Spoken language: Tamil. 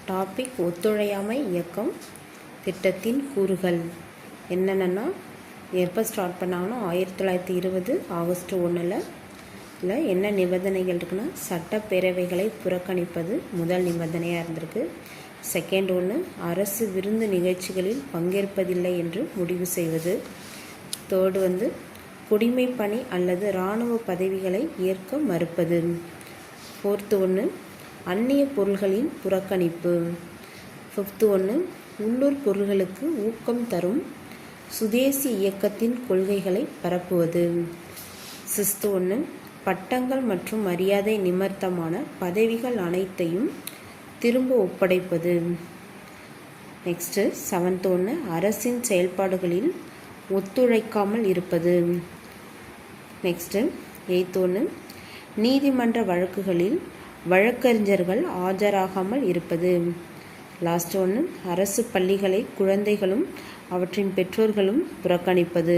டாபிக் ஒத்துழையாமை இயக்கம் திட்டத்தின் கூறுகள் என்னென்னா எப்போ ஸ்டார்ட் பண்ணாங்கன்னா 1920 ஆகஸ்ட் 1 இல்லை என்ன நிபந்தனைகள் இருக்குன்னா சட்டப்பேரவைகளை புறக்கணிப்பது முதல் நிபந்தனையாக இருந்திருக்கு. செகண்ட் ஒன்று அரசு விருந்து நிகழ்ச்சிகளில் பங்கேற்பதில்லை என்று முடிவு செய்வது. தேர்டு குடிமை பணி அல்லது இராணுவ பதவிகளை ஏற்க மறுப்பது. ஃபோர்த்து ஒன்று அந்நிய பொருள்களின் புறக்கணிப்பு. ஃபிஃப்த்து ஒன்று உள்ளூர் பொருள்களுக்கு ஊக்கம் தரும் சுதேசி இயக்கத்தின் கொள்கைகளை பரப்புவது. சிக்ஸ்த்து ஒன்று பட்டங்கள் மற்றும் மரியாதை நிமித்தமான பதவிகள் அனைத்தையும் திரும்ப ஒப்படைப்பது. நெக்ஸ்ட்டு செவன்த் ஒன்று அரசின் செயல்பாடுகளில் ஒத்துழைக்காமல் இருப்பது. நெக்ஸ்ட்டு எய்த் ஒன்று நீதிமன்ற வழக்குகளில் வழக்கறிஞர்கள் ஆஜராகாமல் இருப்பது. லாஸ்ட் ஒன்று அரசு பள்ளிகளை குழந்தைகளும் அவற்றின் பெற்றோர்களும் புறக்கணிப்பது.